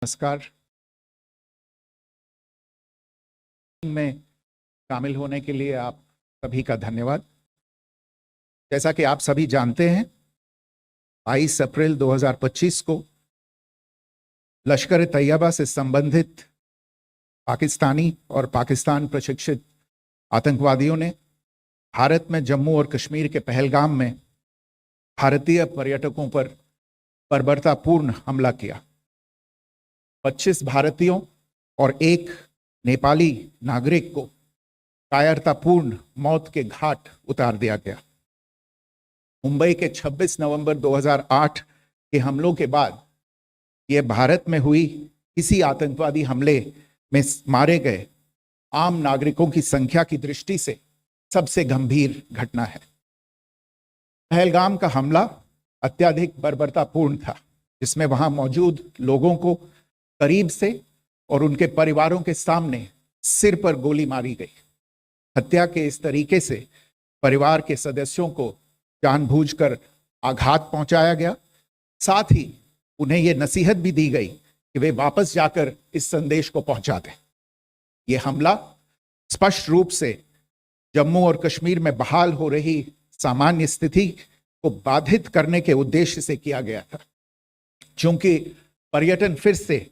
नमस्कार। में शामिल होने के लिए आप सभी का धन्यवाद। जैसा कि आप सभी जानते हैं, 22 अप्रैल 2025 को लश्कर तैयबा से संबंधित पाकिस्तानी और पाकिस्तान प्रशिक्षित आतंकवादियों ने भारत में जम्मू और कश्मीर के पहलगाम में भारतीय पर्यटकों पर बर्बरतापूर्ण हमला किया। 25 भारतीयों और एक नेपाली नागरिक को कायरतापूर्ण मौत के घाट उतार दिया गया। मुंबई के 26 नवंबर 2008 के हमलों के बाद यह भारत में हुई किसी आतंकवादी हमले में मारे गए आम नागरिकों की संख्या की दृष्टि से सबसे गंभीर घटना है। पहलगाम का हमला अत्यधिक बर्बरतापूर्ण था, जिसमें वहां मौजूद लोगों को करीब से और उनके परिवारों के सामने सिर पर गोली मारी गई। हत्या के इस तरीके से परिवार के सदस्यों को जानबूझकर आघात पहुंचाया गया। साथ ही उन्हें यह नसीहत भी दी गई कि वे वापस जाकर इस संदेश को पहुंचा दें। यह हमला स्पष्ट रूप से जम्मू और कश्मीर में बहाल हो रही सामान्य स्थिति को बाधित करने के उद्देश्य से किया गया था। चूंकि पर्यटन फिर से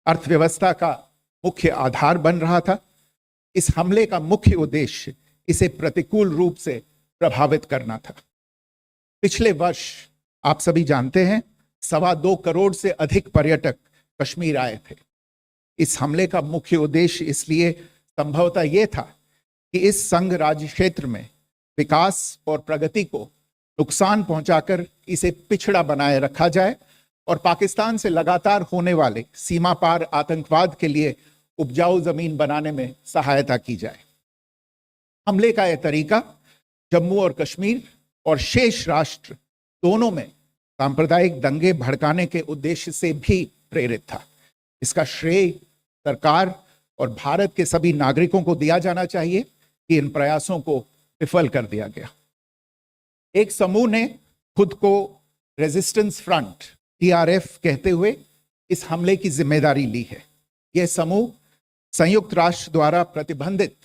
अर्थव्यवस्था का मुख्य आधार बन रहा था, इस हमले का मुख्य उद्देश्य इसे प्रतिकूल रूप से प्रभावित करना था। पिछले वर्ष आप सभी जानते हैं 2.25 करोड़ से अधिक पर्यटक कश्मीर आए थे। इस हमले का मुख्य उद्देश्य इसलिए संभवतः यह था कि इस संघ राज्य क्षेत्र में विकास और प्रगति को नुकसान पहुंचाकर इसे पिछड़ा बनाए रखा जाए और पाकिस्तान से लगातार होने वाले सीमा पार आतंकवाद के लिए उपजाऊ जमीन बनाने में सहायता की जाए। हमले का यह तरीका जम्मू और कश्मीर और शेष राष्ट्र दोनों में सांप्रदायिक दंगे भड़काने के उद्देश्य से भी प्रेरित था। इसका श्रेय सरकार और भारत के सभी नागरिकों को दिया जाना चाहिए कि इन प्रयासों को विफल कर दिया गया। एक समूह ने खुद को रेजिस्टेंस फ्रंट TRF कहते हुए इस हमले की जिम्मेदारी ली है। यह समूह संयुक्त राष्ट्र द्वारा प्रतिबंधित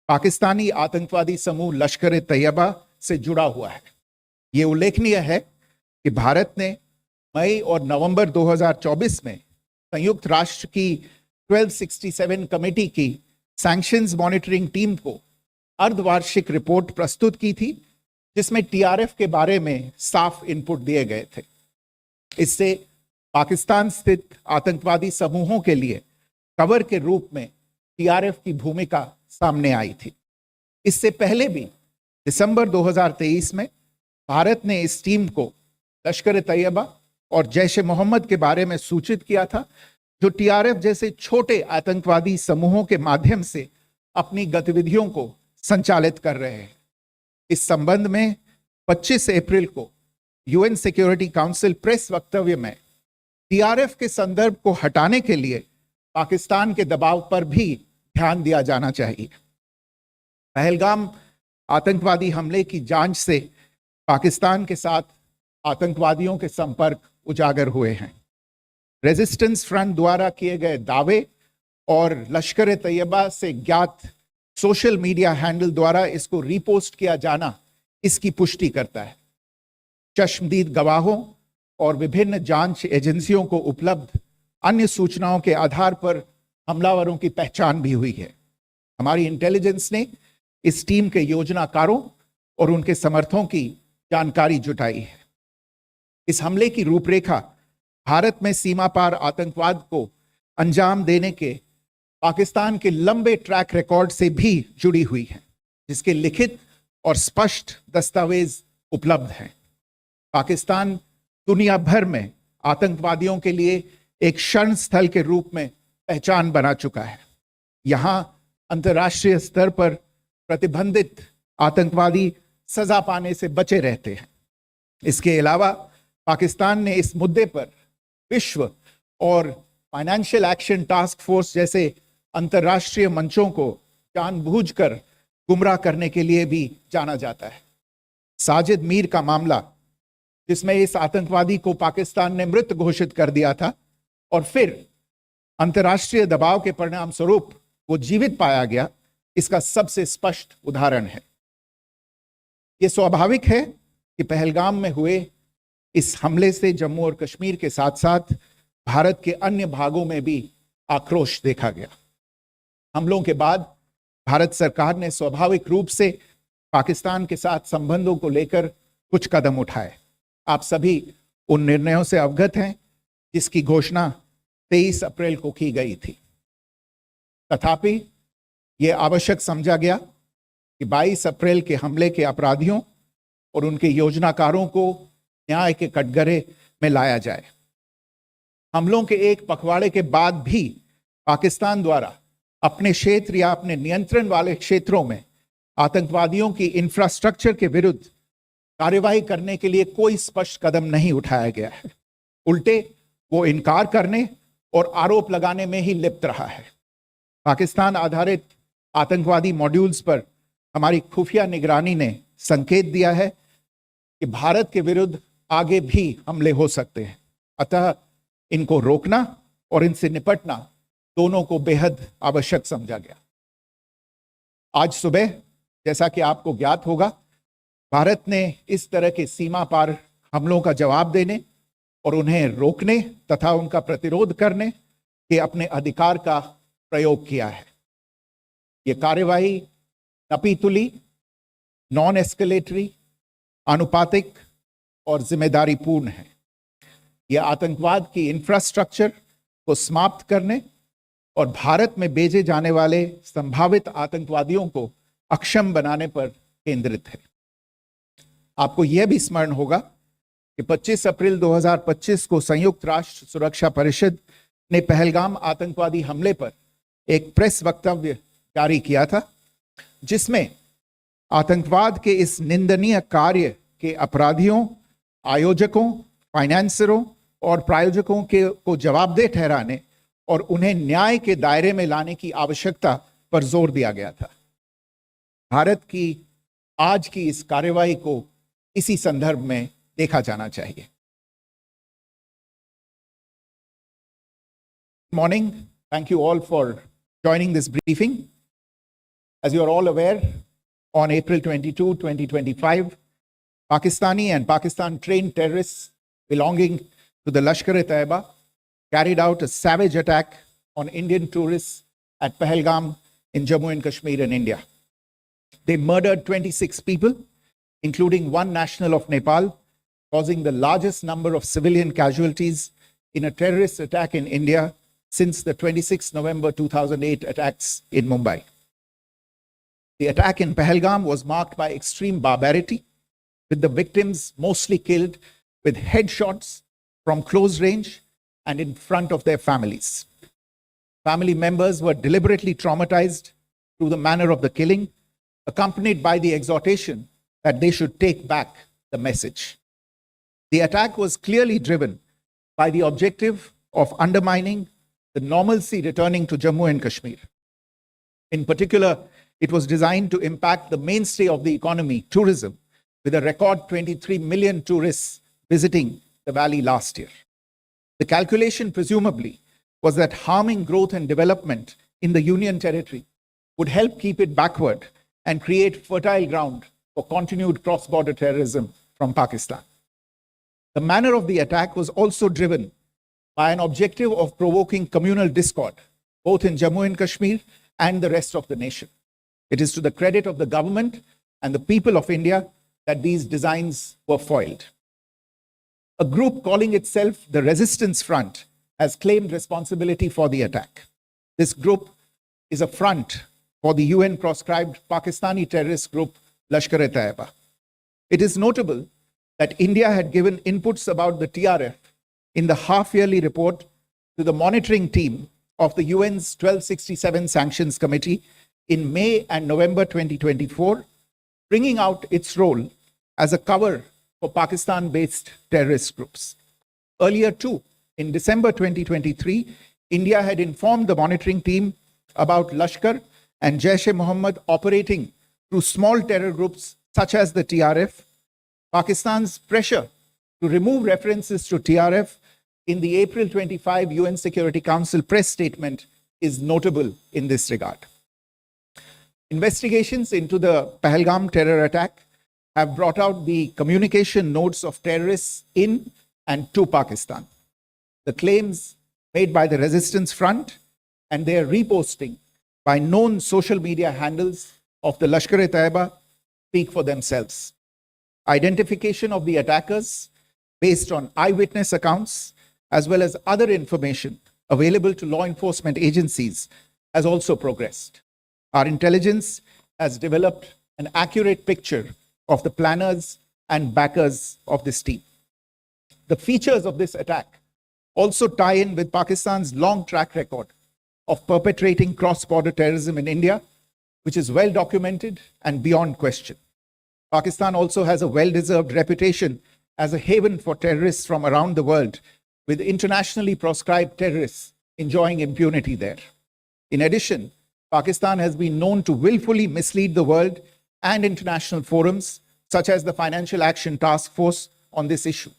पाकिस्तानी आतंकवादी समूह लश्कर तैयबा से जुड़ा हुआ है। यह उल्लेखनीय है कि भारत ने मई और नवंबर 2024 में संयुक्त राष्ट्र की 1267 कमेटी की सैंक्शंस मॉनिटरिंग टीम को अर्धवार्षिक रिपोर्ट प्रस्तुत की थी, जिसमें TRF के बारे में साफ इनपुट दिए गए थे। इससे पाकिस्तान स्थित आतंकवादी समूहों के लिए कवर के रूप में टीआरएफ की भूमिका सामने आई थी। इससे पहले भी दिसंबर 2023 में भारत ने इस टीम को लश्कर-ए-तैयबा और जैश-ए-मोहम्मद के बारे में सूचित किया था, जो टीआरएफ जैसे छोटे आतंकवादी समूहों के माध्यम से अपनी गतिविधियों को संचालित कर रहे हैं। इस संबंध में 25 अप्रैल को यूएन सिक्योरिटी काउंसिल प्रेस वक्तव्य में टीआरएफ के संदर्भ को हटाने के लिए पाकिस्तान के दबाव पर भी ध्यान दिया जाना चाहिए। पहलगाम आतंकवादी हमले की जांच से पाकिस्तान के साथ आतंकवादियों के संपर्क उजागर हुए हैं। रेजिस्टेंस फ्रंट द्वारा किए गए दावे और लश्कर-ए-तैयबा से ज्ञात सोशल मीडिया हैंडल द्वारा इसको रीपोस्ट किया जाना इसकी पुष्टि करता है। चश्मदीद गवाहों और विभिन्न जांच एजेंसियों को उपलब्ध अन्य सूचनाओं के आधार पर हमलावरों की पहचान भी हुई है। हमारी इंटेलिजेंस ने इस टीम के योजनाकारों और उनके समर्थकों की जानकारी जुटाई है। इस हमले की रूपरेखा भारत में सीमा पार आतंकवाद को अंजाम देने के पाकिस्तान के लंबे ट्रैक रिकॉर्ड से भी जुड़ी हुई है, जिसके लिखित और स्पष्ट दस्तावेज उपलब्ध हैं। पाकिस्तान दुनिया भर में आतंकवादियों के लिए एक शरण स्थल के रूप में पहचान बना चुका है। यहाँ अंतर्राष्ट्रीय स्तर पर प्रतिबंधित आतंकवादी सजा पाने से बचे रहते हैं। इसके अलावा पाकिस्तान ने इस मुद्दे पर विश्व और फाइनेंशियल एक्शन टास्क फोर्स जैसे अंतर्राष्ट्रीय मंचों को जानबूझकर गुमराह करने के लिए भी जाना जाता है। साजिद मीर का मामला, जिसमें इस आतंकवादी को पाकिस्तान ने मृत घोषित कर दिया था और फिर अंतर्राष्ट्रीय दबाव के परिणाम स्वरूप वो जीवित पाया गया, इसका सबसे स्पष्ट उदाहरण है। ये स्वाभाविक है कि पहलगाम में हुए इस हमले से जम्मू और कश्मीर के साथ साथ भारत के अन्य भागों में भी आक्रोश देखा गया। हमलों के बाद भारत सरकार ने स्वाभाविक रूप से पाकिस्तान के साथ संबंधों को लेकर कुछ कदम उठाए। आप सभी उन निर्णयों से अवगत हैं जिसकी घोषणा 23 अप्रैल को की गई थी। तथापि यह आवश्यक समझा गया कि 22 अप्रैल के हमले के अपराधियों और उनके योजनाकारों को न्याय के कटघरे में लाया जाए। हमलों के एक पखवाड़े के बाद भी पाकिस्तान द्वारा अपने क्षेत्र या अपने नियंत्रण वाले क्षेत्रों में आतंकवादियों की इंफ्रास्ट्रक्चर के विरुद्ध कार्यवाही करने के लिए कोई स्पष्ट कदम नहीं उठाया गया है। उल्टे वो इनकार करने और आरोप लगाने में ही लिप्त रहा है। पाकिस्तान आधारित आतंकवादी मॉड्यूल्स पर हमारी खुफिया निगरानी ने संकेत दिया है कि भारत के विरुद्ध आगे भी हमले हो सकते हैं। अतः इनको रोकना और इनसे निपटना दोनों को बेहद आवश्यक समझा गया। आज सुबह, जैसा कि आपको ज्ञात होगा, भारत ने इस तरह के सीमा पार हमलों का जवाब देने और उन्हें रोकने तथा उनका प्रतिरोध करने के अपने अधिकार का प्रयोग किया है। ये कार्यवाही नपीतुली, नॉन एस्केलेटरी, आनुपातिक और जिम्मेदारीपूर्ण है। यह आतंकवाद की इंफ्रास्ट्रक्चर को समाप्त करने और भारत में भेजे जाने वाले संभावित आतंकवादियों को अक्षम बनाने पर केंद्रित है। आपको यह भी स्मरण होगा कि 25 अप्रैल 2025 को संयुक्त राष्ट्र सुरक्षा परिषद ने पहलगाम आतंकवादी हमले पर एक प्रेस वक्तव्य जारी किया था, जिसमें आतंकवाद के इस निंदनीय कार्य के अपराधियों, आयोजकों, फाइनेंसरों और प्रायोजकों को जवाबदेह ठहराने और उन्हें न्याय के दायरे में लाने की आवश्यकता पर जोर दिया गया था। भारत की आज की इस कार्यवाही को इसी संदर्भ में देखा जाना चाहिए। Good morning. Thank you all for joining this briefing. As you are all aware, on April 22, 2025, Pakistani and Pakistan-trained terrorists belonging to the Lashkar-e-Taiba carried out a savage attack on Indian tourists at Pahalgam in Jammu and Kashmir in India. They murdered 26 people, including one national of Nepal, causing the largest number of civilian casualties in a terrorist attack in India since the 26 November 2008 attacks in Mumbai. The attack in Pahalgam was marked by extreme barbarity, with the victims mostly killed with headshots from close range and in front of their families. Family members were deliberately traumatized through the manner of the killing, accompanied by the exhortation that they should take back the message. The attack was clearly driven by the objective of undermining the normalcy returning to Jammu and Kashmir. In particular, it was designed to impact the mainstay of the economy, tourism, with a record 23 million tourists visiting the valley last year. The calculation, presumably, was that harming growth and development in the Union Territory would help keep it backward and create fertile ground for continued cross-border terrorism from Pakistan. The manner of the attack was also driven by an objective of provoking communal discord, both in Jammu and Kashmir and the rest of the nation. It is to the credit of the government and the people of India that these designs were foiled. A group calling itself the Resistance Front has claimed responsibility for the attack. This group is a front for the UN-proscribed Pakistani terrorist group Lashkar-e-Taiba. It is notable that India had given inputs about the TRF in the half-yearly report to the monitoring team of the UN's 1267 Sanctions Committee in May and November 2024, bringing out its role as a cover for Pakistan-based terrorist groups. Earlier too, in December 2023, India had informed the monitoring team about Lashkar and Jaish-e-Mohammed operating through small terror groups such as the TRF. Pakistan's pressure to remove references to TRF in the April 25 UN Security Council press statement is notable in this regard. Investigations into the Pahalgam terror attack have brought out the communication notes of terrorists in and to Pakistan. The claims made by the Resistance Front and their reposting by known social media handles of the Lashkar-e-Taiba speak for themselves. Identification of the attackers based on eyewitness accounts as well as other information available to law enforcement agencies has also progressed. Our intelligence has developed an accurate picture of the planners and backers of this team. The features of this attack also tie in with Pakistan's long track record of perpetrating cross-border terrorism in India, which is well documented and beyond question. Pakistan also has a well-deserved reputation as a haven for terrorists from around the world, with internationally proscribed terrorists enjoying impunity there. In addition, Pakistan has been known to willfully mislead the world and international forums, such as the Financial Action Task Force, on this issue.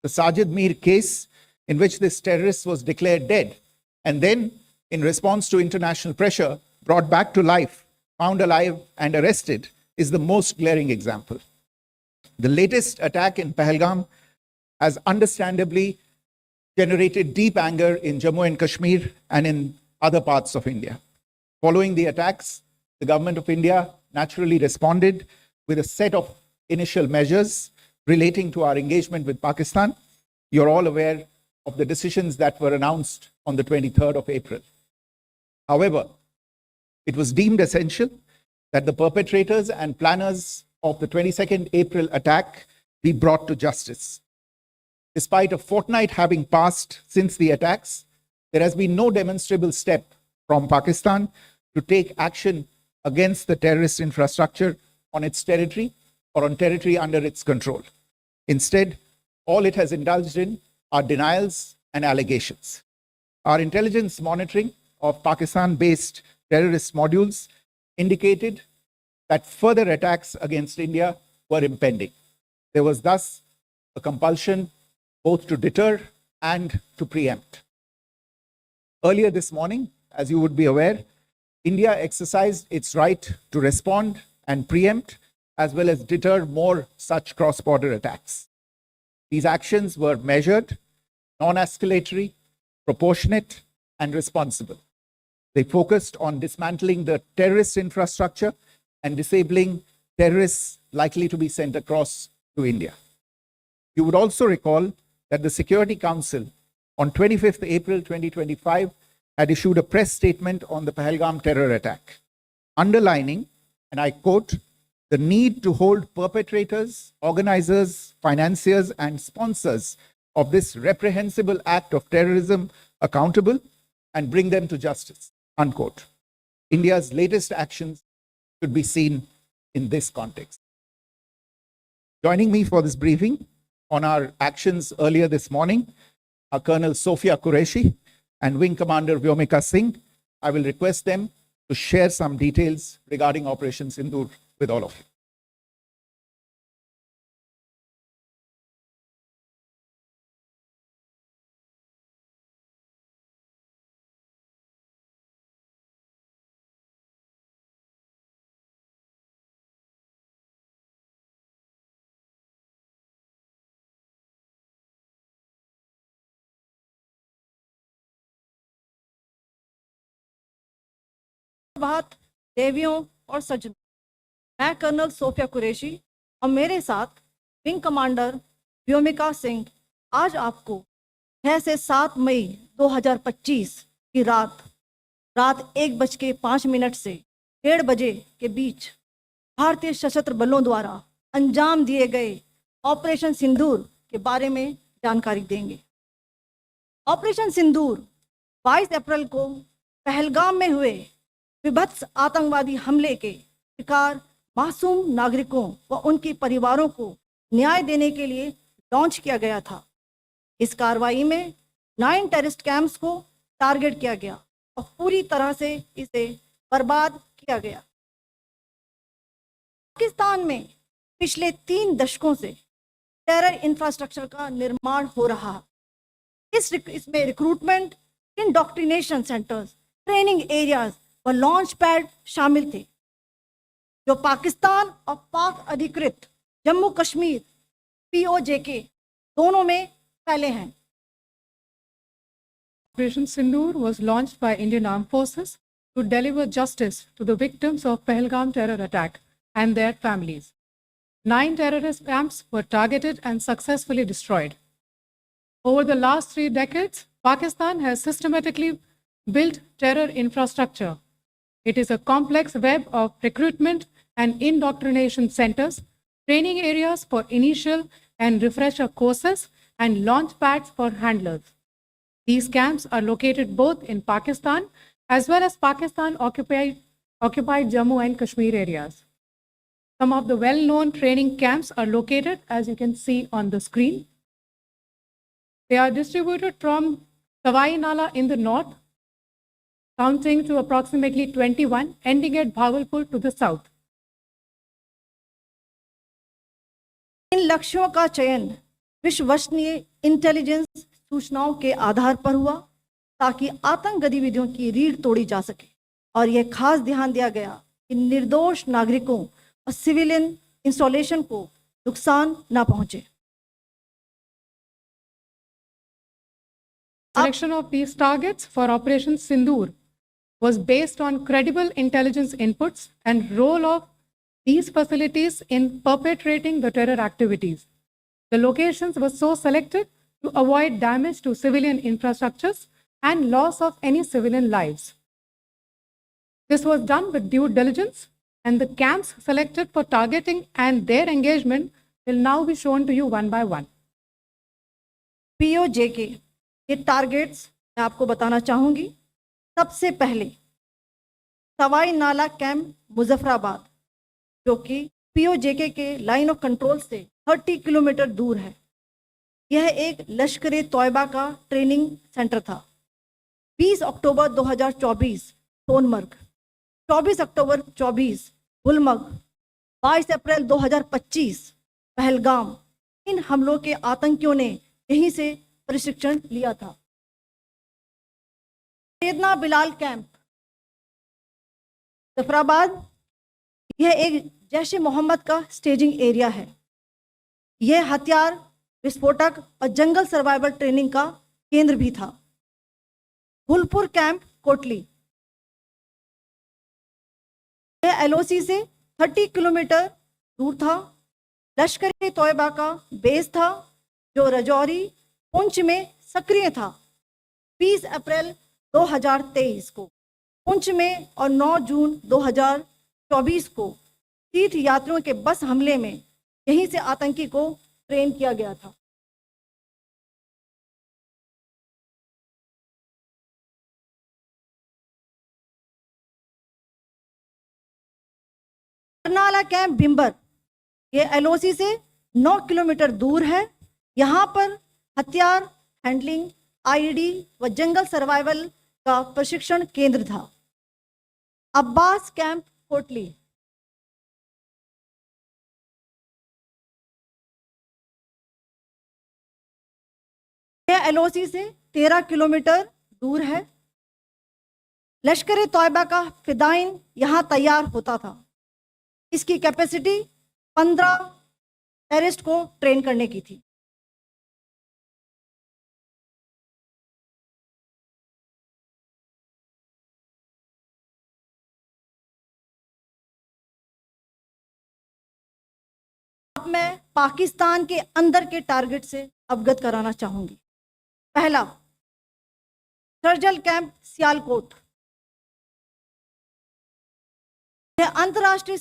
The Sajid Mir case, in which this terrorist was declared dead and then, in response to international pressure, brought back to life, found alive and arrested, is the most glaring example. The latest attack in Pahalgam has understandably generated deep anger in Jammu and Kashmir and in other parts of India. Following the attacks, the government of India naturally responded with a set of initial measures relating to our engagement with Pakistan. You're all aware of the decisions that were announced on the 23rd of April. However, it was deemed essential that the perpetrators and planners of the 22nd April attack be brought to justice. Despite a fortnight having passed since the attacks, there has been no demonstrable step from Pakistan to take action against the terrorist infrastructure on its territory or on territory under its control. Instead, all it has indulged in are denials and allegations. Our intelligence monitoring of Pakistan-based terrorist modules indicated that further attacks against India were impending. There was thus a compulsion both to deter and to preempt. Earlier this morning, as you would be aware, India exercised its right to respond and preempt, as well as deter more such cross-border attacks. These actions were measured, non-escalatory, proportionate, and responsible. They focused on dismantling the terrorist infrastructure and disabling terrorists likely to be sent across to India. You would also recall that the Security Council on 25th April 2025 had issued a press statement on the Pahalgam terror attack, underlining, and I quote, the need to hold perpetrators, organizers, financiers, and sponsors of this reprehensible act of terrorism accountable and bring them to justice, unquote. India's latest actions should be seen in this context. Joining me for this briefing on our actions earlier this morning are Colonel Sophia Qureshi and Wing Commander Vyomika Singh. I will request them to share some details regarding Operation Sindoor with all of you. बात देवियों और सज्जनों, मैं colonel Sophia Qureshi और मेरे साथ wing commander Vyomika Singh आज आपको 6 से 7 मई 2025 की रात 1:05 से 1:30 बजे के बीच भारतीय सशस्त्र बलों द्वारा अंजाम दिए गए ऑपरेशन सिंदूर के बारे में जानकारी देंगे। ऑपरेशन सिंदूर 22 अप्रैल को पहलगाम में हुए विभत्स आतंकवादी हमले के शिकार मासूम नागरिकों व उनके परिवारों को न्याय देने के लिए लॉन्च किया गया था। इस कार्रवाई में 9 टेररिस्ट कैंप्स को टारगेट किया गया और पूरी तरह से इसे बर्बाद किया गया। पाकिस्तान में पिछले 3 दशकों से टेरर इंफ्रास्ट्रक्चर का निर्माण हो रहा है। इसमें recruitment, indoctrination centres, training areas व लॉन्च पैड शामिल थे, जो पाकिस्तान और पाक अधिकृत जम्मू कश्मीर POJK दोनों में फैले हैं। Operation Sindoor was launched by Indian Armed Forces to deliver justice to the victims of Pahalgam terror attack and their families. 9 terrorist camps were targeted and successfully destroyed. Over the last 3 decades, Pakistan has systematically built terror infrastructure. It is a complex web of recruitment and indoctrination centers, training areas for initial and refresher courses, and launch pads for handlers. These camps are located both in Pakistan as well as Pakistan-occupied Jammu and Kashmir areas. Some of the well-known training camps are located, as you can see on the screen. They are distributed from Sawai Nala in the north, counting to approximately 21, ending at Bhagalpur to the south. इन लक्ष्यों का चयन विश्वसनीय intelligence सूचनाओं के आधार पर हुआ ताकि आतंक गतिविधियों की रीढ़ तोड़ी जा सके, और यह खास ध्यान दिया गया कि निर्दोष नागरिकों और सिविलियन इंस्टॉलेशन को नुकसान न पहुंचे। Selection of these targets for Operation Sindoor was based on credible intelligence inputs and role of these facilities in perpetrating the terror activities. The locations were so selected to avoid damage to civilian infrastructures and loss of any civilian lives. This was done with due diligence, and the camps selected for targeting and their engagement will now be shown to you one by one. POJK के targets मैं आपको बताना चाहूंगी। सबसे पहले सवाई नाला camp Muzaffarabad, जो कि POJK के लाइन ऑफ कंट्रोल से 30 किलोमीटर दूर है। यह एक लश्कर तोयबा का ट्रेनिंग सेंटर था। 20 अक्टूबर 2024 सोनमर्ग, 24 अक्टूबर 24 गुलमर्ग, 22 अप्रैल 2025 पहलगाम, इन हमलों के आतंकियों ने यहीं से प्रशिक्षण लिया था। सैयदना बिलाल कैंप जफराबाद, यह एक जैश ए मोहम्मद का स्टेजिंग एरिया है। यह हथियार विस्फोटक और जंगल सर्वाइवल ट्रेनिंग का केंद्र भी था। गुलपुर कैंप कोटली, यह LOC से 30 किलोमीटर दूर था। लश्कर तोयबा का बेस था, जो रजौरी पुंछ में सक्रिय था। 20 अप्रैल 2023 को पुंछ में और 9 जून 2024 को तीर्थ यात्रियों के बस हमले में यहीं से आतंकी को ट्रेन किया गया था। बरनाला कैंप भिंबर ये एलओसी से 9 किलोमीटर दूर है। यहाँ पर हथियार हैंडलिंग, आईडी व जंगल सर्वाइवल का प्रशिक्षण केंद्र था। अब्बास कैंप कोटली यह एलओसी से 13 किलोमीटर दूर है। लश्कर तौयबा का फिदाइन यहाँ तैयार होता था। इसकी कैपेसिटी 15 टेररिस्ट को ट्रेन करने की थी। अब मैं पाकिस्तान के अंदर के टारगेट से अवगत कराना चाहूंगी। पहला, सर्जल कैंप सियालकोट। यह अंतर्राष्ट्रीय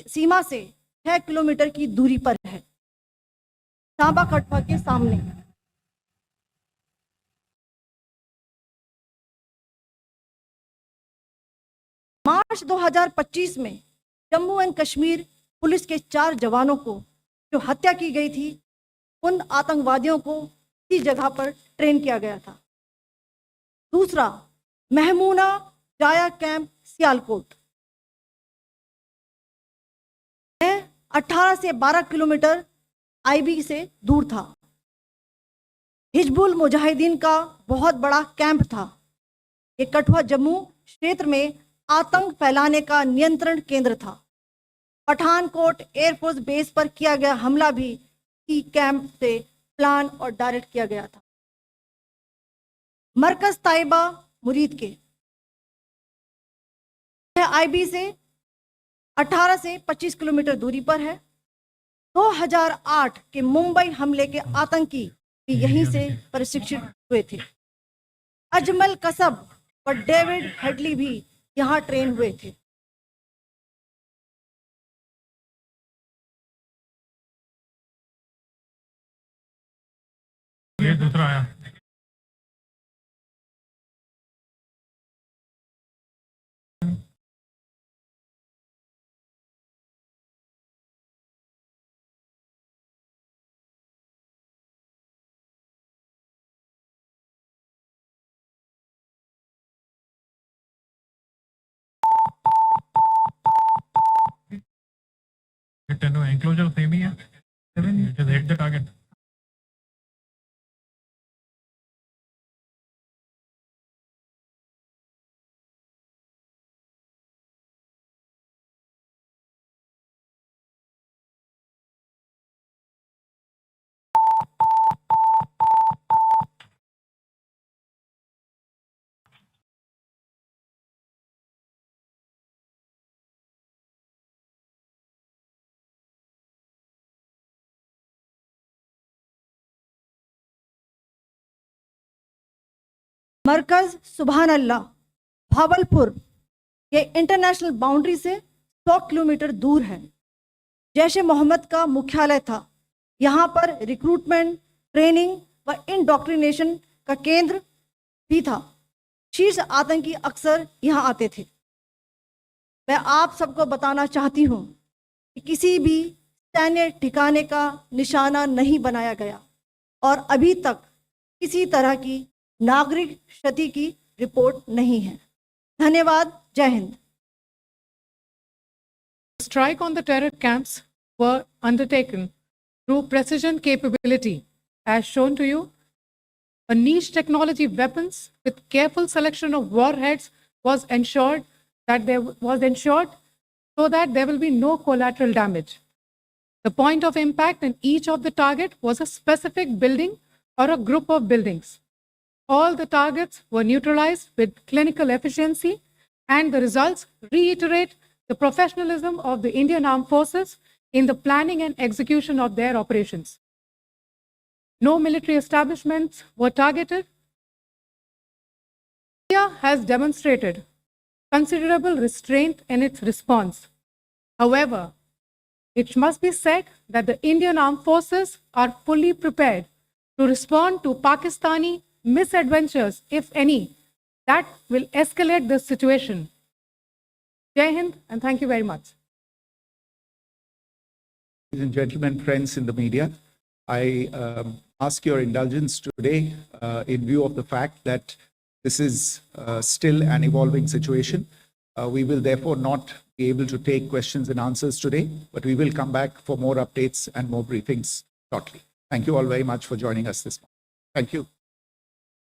सीमा से 6 किलोमीटर की दूरी पर है, सांबा कटवा के सामने। मार्च 2025 में जम्मू एंड कश्मीर पुलिस के 4 जवानों को जो हत्या की गई थी, उन आतंकवादियों को इसी जगह पर ट्रेन किया गया था। दूसरा, महमूना जाया कैंप सियालकोट। 18 से 12 किलोमीटर आईबी से दूर था। हिजबुल मुजाहिदीन का बहुत बड़ा कैंप था। ये कठुआ जम्मू क्षेत्र में आतंक फैलाने का नियंत्रण केंद्र था। पठानकोट एयरफोर्स बेस पर किया गया हमला भी इसी कैंप से प्लान और डायरेक्ट किया गया था। मरकज ताइबा मुरीद के आईबी से 18 से 25 किलोमीटर दूरी पर है। 2008 के मुंबई हमले के आतंकी भी यहीं से प्रशिक्षित हुए थे। अजमल कसब और डेविड हेडली भी यहाँ ट्रेन हुए थे। ये दूसरा आया। एंक्लोजर सेम ही है। Just hit the target. मरकज सुभान अल्लाह भावलपुर ये इंटरनेशनल बाउंड्री से 100 किलोमीटर दूर है। जैश ए मोहम्मद का मुख्यालय था। यहाँ पर रिक्रूटमेंट, ट्रेनिंग व इंडोक्ट्रिनेशन का केंद्र भी था। शीर्ष आतंकी अक्सर यहाँ आते थे। मैं आप सबको बताना चाहती हूँ कि किसी भी सैन्य ठिकाने का निशाना नहीं बनाया गया और अभी तक किसी तरह की नागरिक क्षति की रिपोर्ट नहीं है। धन्यवाद। जय Hind. Strike on the terror camps were undertaken through precision capability, as shown to you. A niche technology weapons with careful selection of warheads was ensured so that there will be no collateral damage. The point of impact in each of the target was a specific building or a group of buildings. All the targets were neutralized with clinical efficiency, and the results reiterate the professionalism of the Indian Armed Forces in the planning and execution of their operations. No military establishments were targeted. India has demonstrated considerable restraint in its response. However, it must be said that the Indian Armed Forces are fully prepared to respond to Pakistani misadventures, if any, that will escalate the situation. Jai Hind, and thank you very much. Ladies and gentlemen, friends in the media, I ask your indulgence today in view of the fact that this is still an evolving situation. We will therefore not be able to take questions and answers today, but we will come back for more updates and more briefings shortly. Thank you all very much for joining us this morning. Thank you.